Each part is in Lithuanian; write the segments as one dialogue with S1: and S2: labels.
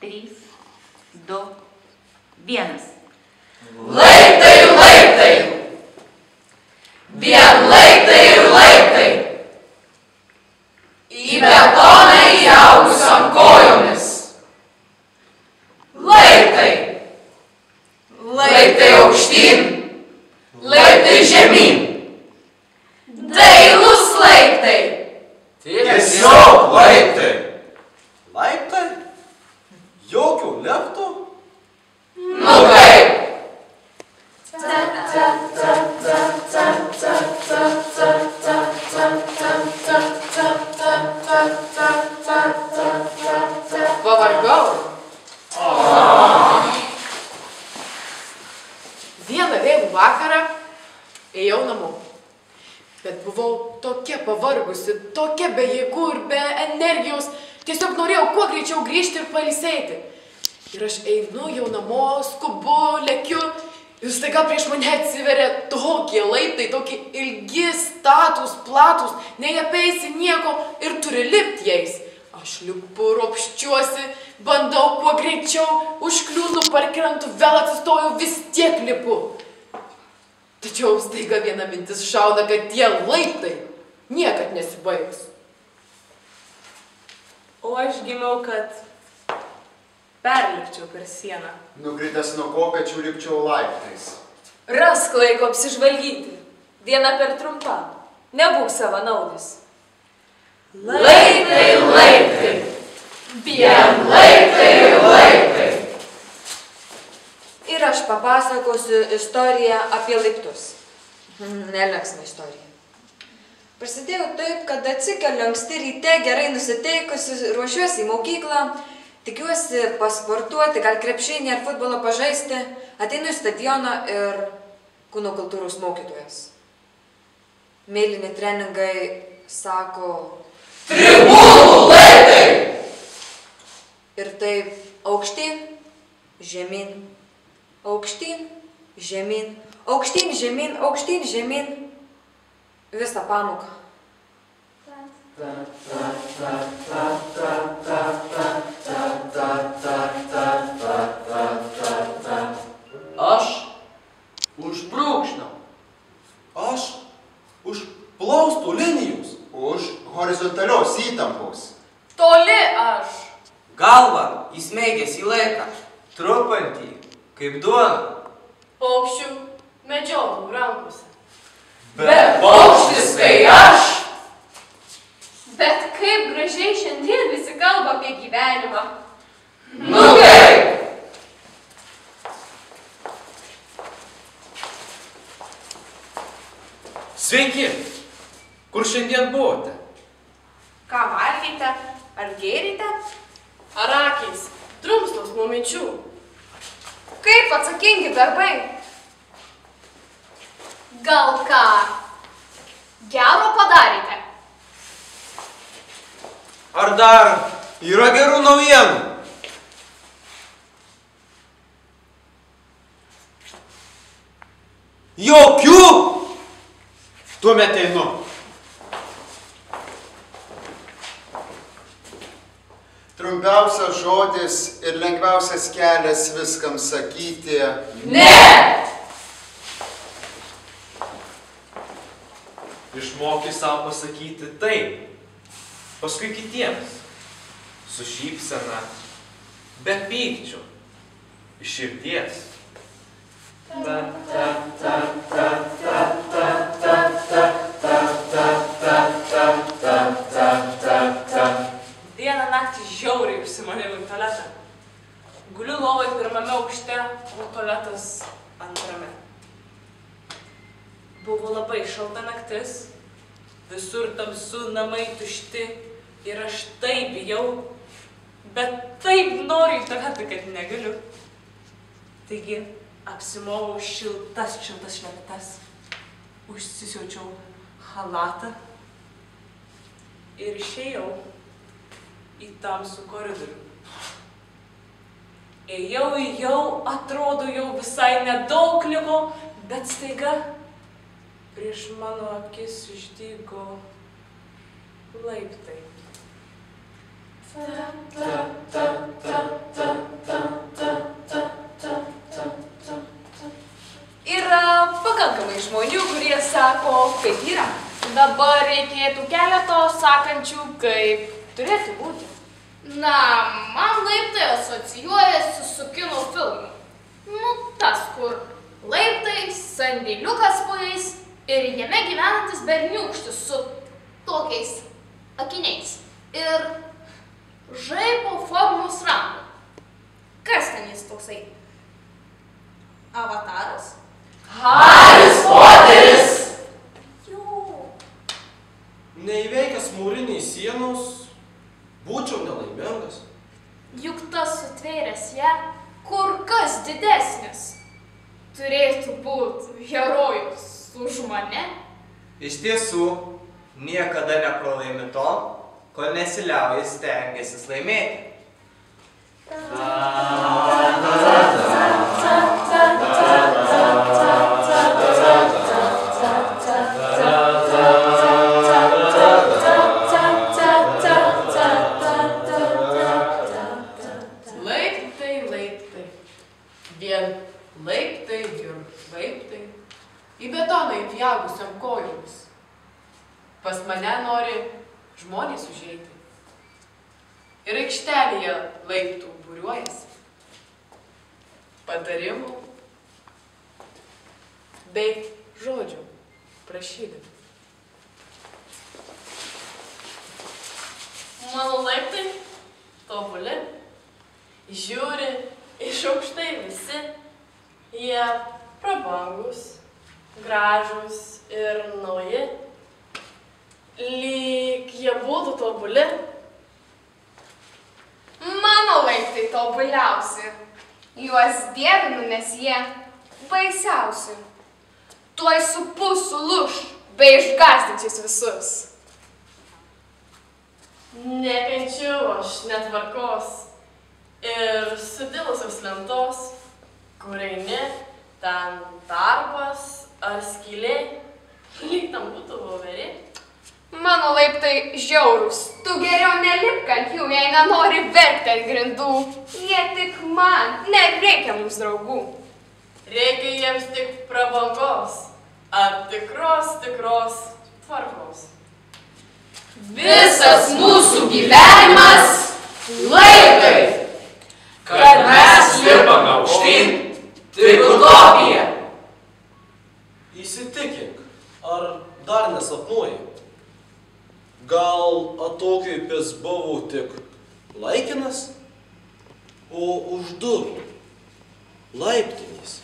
S1: 3, 2, 1.
S2: Laiptai, laiptai! Vien laiptai ir laiptai! Į betoną įaugusiom kojomis. Laiptai! Laiptai aukštyn, laiptai žemyn. Dailūs laiptai!
S3: Tiesiog laiptai! Laiptai? Jokių leftų?
S2: Nu kaip?
S4: Pavargau. Vieną vėlų vakarą ėjau namo, bet buvau tokia pavargusi, tokia be jėgų ir be energijos, tiesiog norėjau kuo greičiau grįžti ir pailsėti. Ir aš einu jau namo, skubu, lekiu, ir staiga prieš mane atsiveria tokie laiptai, tokie ilgi, statūs, platus, neapeisi nieko ir turi lipti jais. Aš lipu, ropščiuosi, bandau kuo greičiau, užkliūnu, parkrentu, vėl atsistoju, vis tiek lipu. Tačiau staiga viena mintis šauna, kad tie laiptai niekad nesibaigs.
S5: O aš gimiau, kad perlipčiau per sieną.
S6: Nukritęs nuo kopėčių lipčiau laiptais.
S5: Rask laiko apsižvalgyti. Diena per trumpa. Nebūk savanaudis.
S2: Laiptai, laiptai! Vien laiptai ir laiptai!
S7: Ir aš papasakosiu istoriją apie laiptus. Nelinksma istorija. Prasidėjo taip, kad atsikeliu anksti ryte, gerai nusiteikusi, ruošiuosi į mokyklą, tikiuosi pasportuoti, gal krepšinį ar futbolą pažaisti, ateinu į stadioną ir kūno kultūros mokytojas. Mėlyni treningai sako:
S2: Tribūnų laiptai!
S7: Ir taip aukštyn, žemyn, aukštyn, žemyn, aukštyn, žemyn, aukštyn, žemyn. Visą pamoką.
S3: Aš už brūkšnio. Aš už plaustų linijos.
S6: Už horizontalios įtampos.
S5: Toli aš.
S8: Galva įsmeigęs į laiką, trupantį, kaip duona.
S5: Paukščių medžioklų rankose.
S2: Bet paukštis tai aš!
S5: Bet kaip gražiai šiandien visi kalba apie gyvenimą.
S2: Nu kaip?
S3: Sveiki! Kur šiandien buvote?
S5: Ką valgėte? Ar gėrite? Ar akys? Drumstos nuo minčių. Kaip atsakingi darbai? Gal ką gero padarėte?
S8: Ar dar yra gerų naujienų? Jokių? Tuomet einu.
S6: Trumpiausias žodis ir lengviausias kelias viskam sakyti:
S2: Ne!
S3: Išmoki savo pasakyti taip, paskui kitiems, su šypsena, be pykčio, iš širdies.
S5: Dieną naktį žiauriai užsimaniau į tualetą. Guliu lovai pirmame aukšte, o tualetas antrame. Buvo labai šalta naktis, visur tamsu, namai tušti ir aš taip bijau, bet taip noriu į tualetą, kad negaliu. Taigi apsimovau šiltas šlepetes, užsisiaučiau chalatą ir išėjau į tamsų koridorių. Ėjau, atrodo jau visai nedaug liko, bet staiga prieš mano akis išdygo laiptai. sako, kaip yra. Dabar reikėtų keleto sakančių, kaip turėtų būti.
S9: Na, man laiptai asocijuojasi su kino filmu. Nu, tas, kur laiptai, sandėliukas po jais ir jame gyvenantis berniūkštis su tokiais akiniais. Ir žaibo formos randu. Kas ten jis toksai? Avataras?
S2: Haris Poteris!
S9: Jo.
S8: Neįveikęs mūriniai sienos, būčiau nelaimingas.
S9: Juk tas sutvėręs ją kur kas didesnis. Turėtų būti herojus už mane.
S8: Iš tiesų, niekada nepralaimi to, kol nesiliauji stengęsis laimėti.
S4: Laiptai, laiptai. Vien laiptai ir laiptai. Į betoną įpjaugusiam kojomis. Pas mane nori žmonės užeiti. Ir aikštelėje laiptų būriuojasi. Patarimų bei žodžių prašydami.
S5: Mano laiptai tobuli. Žiūri iš aukštai visi. Jie prabangus, gražūs ir nauji. Lyg jie būtų tobuli.
S9: Mano laiptai tobuliausi. Juos dievinu, nes jie baisiausi. Tuoj supūsiu lūš, bei išgąsdinčiais visus.
S5: Nekenčiu aš netvarkos ir sudilusios lentos, kur eini, ten darbas ar skylė, lyg tam būtų voverė.
S9: Mano laiptai žiaurūs. Tu geriau nelipk ant jų, jei nenori verkti ant grindų. Jie tik man, nereikia mums draugų.
S5: Reikia jiems tik prabangos, ar tikros tvarkos.
S2: Visas mūsų gyvenimas laiptai. Kad mes lipame aukštyn, tik utopija.
S10: Įsitikink, ar dar nesapnuoji? Gal atokvėpis buvo tik laikinas, o už durų laiptinės.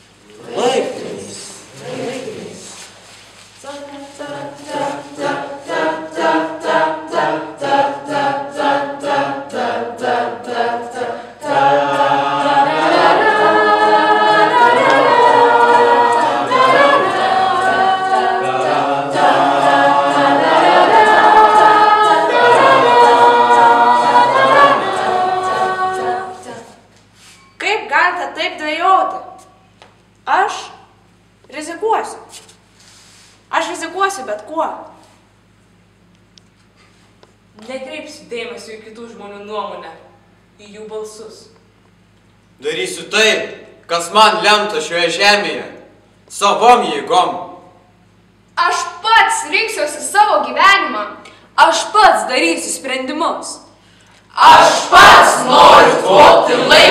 S5: Kaip galite taip dvejoti? Aš rizikuosiu. Aš rizikuosiu bet kuo. Nekreipsiu dėmesio į kitų žmonių nuomonę, į jų balsus.
S8: Darysiu tai, kas man lemta šioje žemėje, savom jėgom.
S9: Aš pats rinksiuosi savo gyvenimą.
S7: Aš pats darysiu sprendimus.
S2: Aš pats noriu tvokti laiptais.